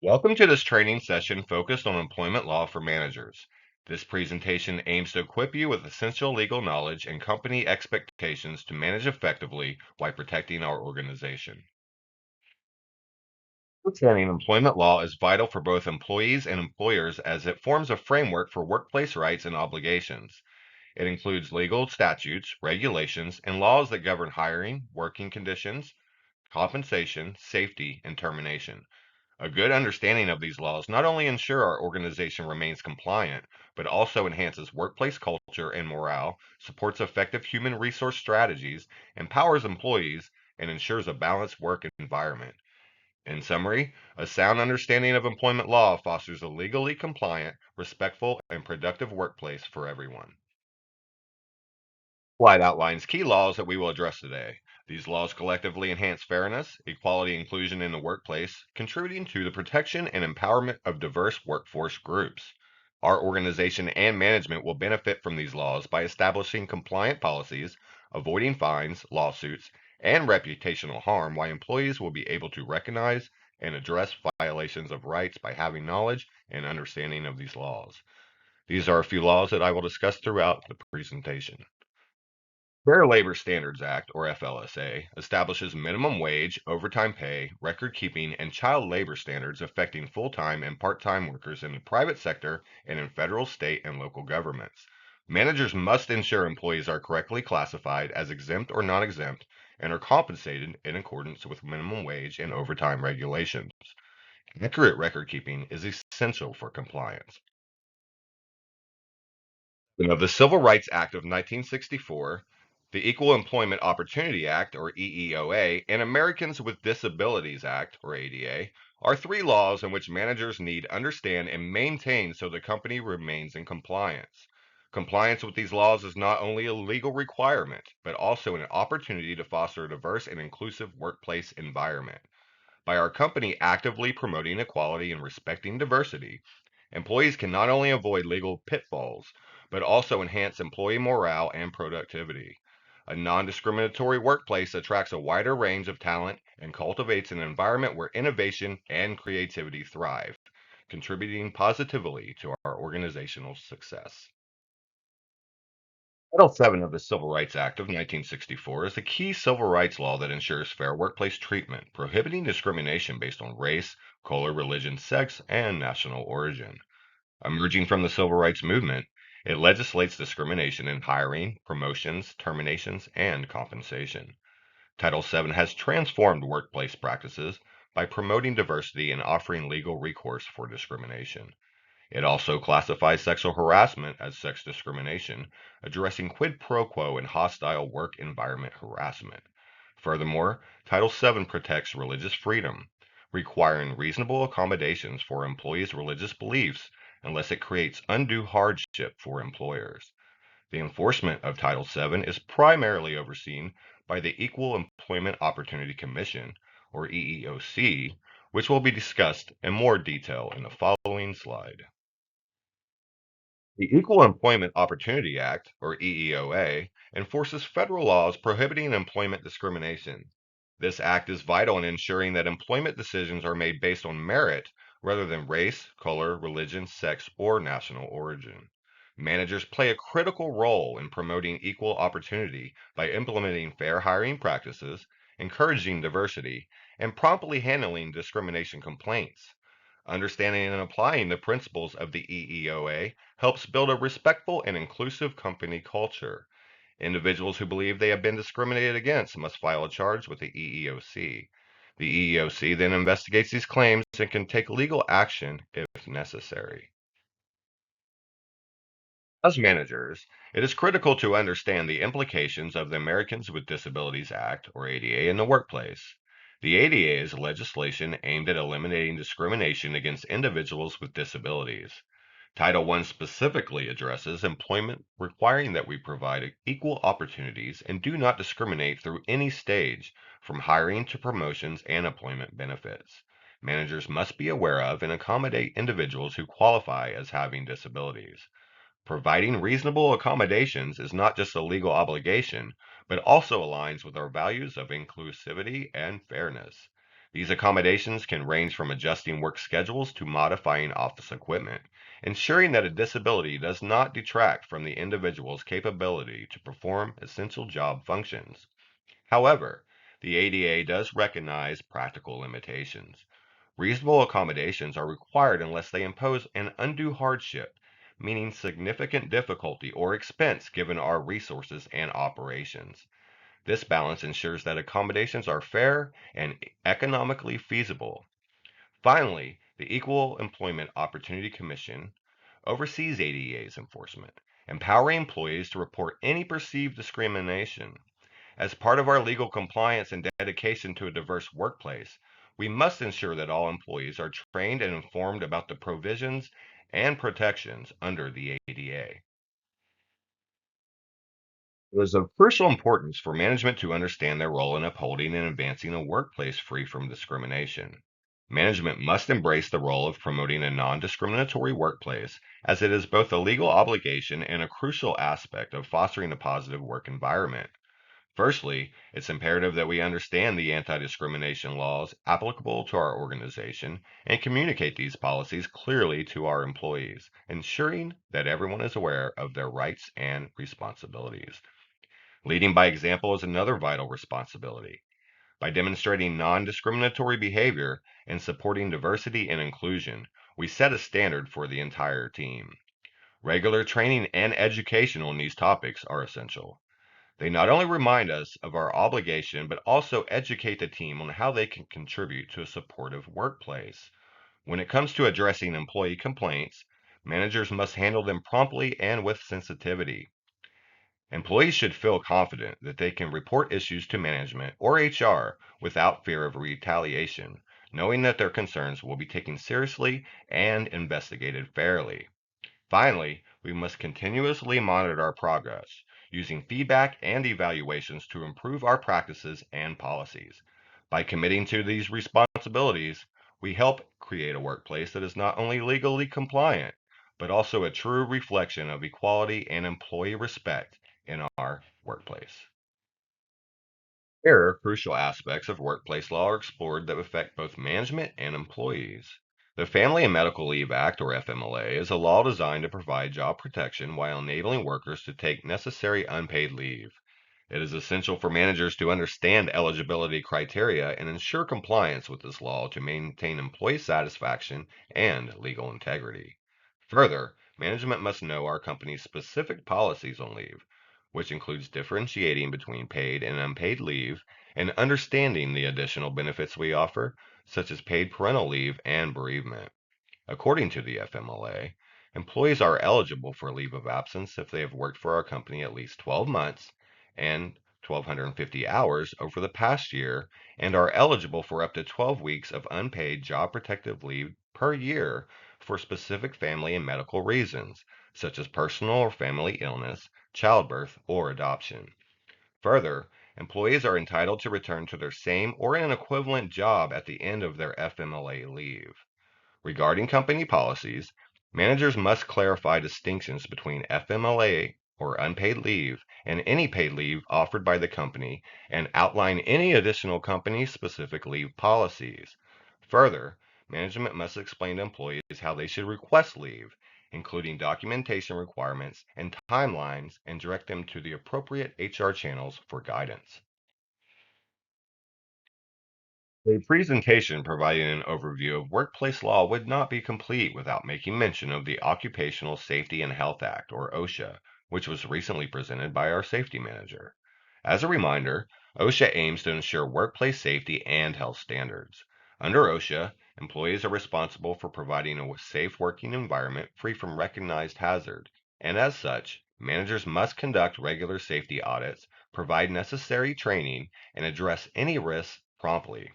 Welcome to this training session focused on employment law for managers. This presentation aims to equip you with essential legal knowledge and company expectations to manage effectively while protecting our organization. Understanding employment law is vital for both employees and employers as it forms a framework for workplace rights and obligations. It includes legal statutes, regulations, and laws that govern hiring, working conditions, compensation, safety, and termination. A good understanding of these laws not only ensure our organization remains compliant, but also enhances workplace culture and morale, supports effective human resource strategies, empowers employees, and ensures a balanced work environment. In summary, a sound understanding of employment law fosters a legally compliant, respectful, and productive workplace for everyone. Slide outlines key laws that we will address today. These laws collectively enhance fairness, equality, and inclusion in the workplace, contributing to the protection and empowerment of diverse workforce groups. Our organization and management will benefit from these laws by establishing compliant policies, avoiding fines, lawsuits, and reputational harm, while employees will be able to recognize and address violations of rights by having knowledge and understanding of these laws. These are a few laws that I will discuss throughout the presentation. Fair Labor Standards Act, or FLSA, establishes minimum wage, overtime pay, record keeping, and child labor standards affecting full-time and part-time workers in the private sector and in federal, state, and local governments. Managers must ensure employees are correctly classified as exempt or non-exempt and are compensated in accordance with minimum wage and overtime regulations. Accurate record keeping is essential for compliance. Of the Civil Rights Act of 1964, the Equal Employment Opportunity Act, or EEOA, and Americans with Disabilities Act, or ADA, are three laws in which managers need understand and maintain so the company remains in compliance. Compliance with these laws is not only a legal requirement, but also an opportunity to foster a diverse and inclusive workplace environment. By our company actively promoting equality and respecting diversity, employees can not only avoid legal pitfalls, but also enhance employee morale and productivity. A non discriminatory workplace attracts a wider range of talent and cultivates an environment where innovation and creativity thrive, contributing positively to our organizational success. Title VII of the Civil Rights Act of 1964 is the key civil rights law that ensures fair workplace treatment, prohibiting discrimination based on race, color, religion, sex, and national origin. Emerging from the civil rights movement, it legislates discrimination in hiring, promotions, terminations, and compensation. Title VII has transformed workplace practices by promoting diversity and offering legal recourse for discrimination. It also classifies sexual harassment as sex discrimination, addressing quid pro quo and hostile work environment harassment. Furthermore, Title VII protects religious freedom, requiring reasonable accommodations for employees' religious beliefs unless it creates undue hardship for employers. The enforcement of Title VII is primarily overseen by the Equal Employment Opportunity Commission, or EEOC, which will be discussed in more detail in the following slide. The Equal Employment Opportunity Act, or EEOA, enforces federal laws prohibiting employment discrimination. This act is vital in ensuring that employment decisions are made based on merit rather than race, color, religion, sex, or national origin. Managers play a critical role in promoting equal opportunity by implementing fair hiring practices, encouraging diversity, and promptly handling discrimination complaints. Understanding and applying the principles of the EEOA helps build a respectful and inclusive company culture. Individuals who believe they have been discriminated against must file a charge with the EEOC. The EEOC then investigates these claims and can take legal action if necessary. As managers, it is critical to understand the implications of the Americans with Disabilities Act, or ADA, in the workplace. The ADA is legislation aimed at eliminating discrimination against individuals with disabilities. Title I specifically addresses employment, requiring that we provide equal opportunities and do not discriminate through any stage, from hiring to promotions and employment benefits. Managers must be aware of and accommodate individuals who qualify as having disabilities. Providing reasonable accommodations is not just a legal obligation, but also aligns with our values of inclusivity and fairness. These accommodations can range from adjusting work schedules to modifying office equipment, ensuring that a disability does not detract from the individual's capability to perform essential job functions. However, the ADA does recognize practical limitations. Reasonable accommodations are required unless they impose an undue hardship, meaning significant difficulty or expense given our resources and operations. This balance ensures that accommodations are fair and economically feasible. Finally, the Equal Employment Opportunity Commission oversees ADA's enforcement, empowering employees to report any perceived discrimination. As part of our legal compliance and dedication to a diverse workplace, we must ensure that all employees are trained and informed about the provisions and protections under the ADA. It is of crucial importance for management to understand their role in upholding and advancing a workplace free from discrimination. Management must embrace the role of promoting a non discriminatory workplace, as it is both a legal obligation and a crucial aspect of fostering a positive work environment. Firstly, it's imperative that we understand the anti discrimination laws applicable to our organization and communicate these policies clearly to our employees, ensuring that everyone is aware of their rights and responsibilities. Leading by example is another vital responsibility. By demonstrating non discriminatory behavior and supporting diversity and inclusion, we set a standard for the entire team. Regular training and education on these topics are essential. They not only remind us of our obligation, but also educate the team on how they can contribute to a supportive workplace. When it comes to addressing employee complaints, managers must handle them promptly and with sensitivity. Employees should feel confident that they can report issues to management or HR without fear of retaliation, knowing that their concerns will be taken seriously and investigated fairly. Finally, we must continuously monitor our progress, using feedback and evaluations to improve our practices and policies. By committing to these responsibilities, we help create a workplace that is not only legally compliant, but also a true reflection of equality and employee respect in our workplace. Here, crucial aspects of workplace law are explored that affect both management and employees. The Family and Medical Leave Act, or FMLA, is a law designed to provide job protection while enabling workers to take necessary unpaid leave. It is essential for managers to understand eligibility criteria and ensure compliance with this law to maintain employee satisfaction and legal integrity. Further, management must know our company's specific policies on leave, which includes differentiating between paid and unpaid leave and understanding the additional benefits we offer, such as paid parental leave and bereavement. According to the FMLA, employees are eligible for leave of absence if they have worked for our company at least 12 months and 1,250 hours over the past year and are eligible for up to 12 weeks of unpaid job protective leave per year for specific family and medical reasons, such as personal or family illness, childbirth, or adoption. Further, employees are entitled to return to their same or an equivalent job at the end of their FMLA leave. Regarding company policies, managers must clarify distinctions between FMLA or unpaid leave and any paid leave offered by the company and outline any additional company specific leave policies. Further, management must explain to employees how they should request leave, including documentation requirements and timelines, and direct them to the appropriate HR channels for guidance. A presentation providing an overview of workplace law would not be complete without making mention of the Occupational Safety and Health Act, or OSHA, which was recently presented by our safety manager. As a reminder, OSHA aims to ensure workplace safety and health standards. Under OSHA, employees are responsible for providing a safe working environment free from recognized hazard, and as such, managers must conduct regular safety audits, provide necessary training, and address any risks promptly.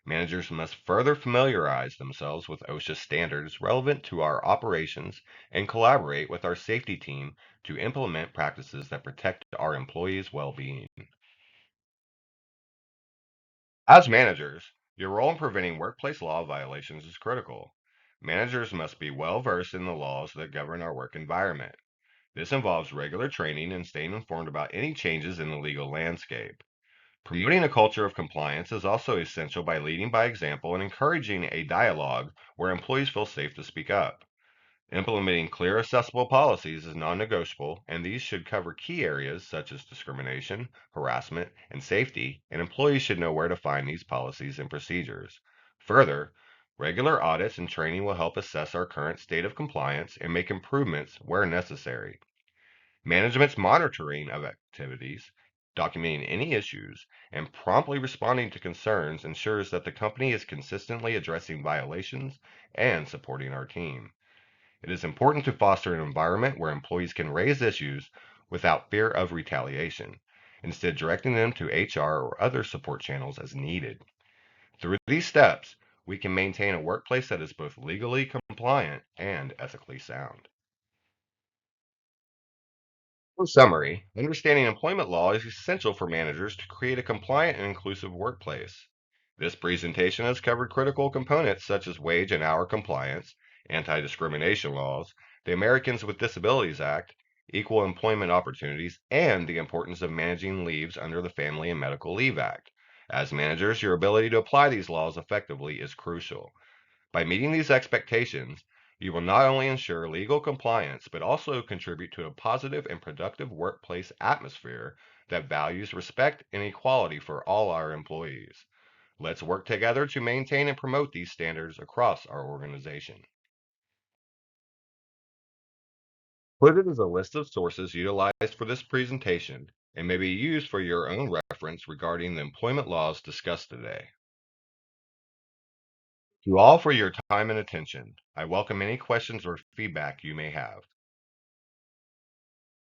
Managers must further familiarize themselves with OSHA standards relevant to our operations and collaborate with our safety team to implement practices that protect our employees' well-being. As managers, your role in preventing workplace law violations is critical. Managers must be well versed in the laws that govern our work environment. This involves regular training and staying informed about any changes in the legal landscape. Promoting a culture of compliance is also essential by leading by example and encouraging a dialogue where employees feel safe to speak up. Implementing clear, accessible policies is non negotiable, and these should cover key areas such as discrimination, harassment, and safety, and employees should know where to find these policies and procedures. Further, regular audits and training will help assess our current state of compliance and make improvements where necessary. Management's monitoring of activities, documenting any issues, and promptly responding to concerns ensures that the company is consistently addressing violations and supporting our team. It is important to foster an environment where employees can raise issues without fear of retaliation, instead directing them to HR or other support channels as needed. Through these steps, we can maintain a workplace that is both legally compliant and ethically sound. In summary, understanding employment law is essential for managers to create a compliant and inclusive workplace. This presentation has covered critical components such as wage and hour compliance, anti discrimination laws, the Americans with Disabilities Act, equal employment opportunities, and the importance of managing leaves under the Family and Medical Leave Act. As managers, your ability to apply these laws effectively is crucial. By meeting these expectations, you will not only ensure legal compliance, but also contribute to a positive and productive workplace atmosphere that values respect and equality for all our employees. Let's work together to maintain and promote these standards across our organization. Included is a list of sources utilized for this presentation and may be used for your own reference regarding the employment laws discussed today. To all for your time and attention. I welcome any questions or feedback you may have.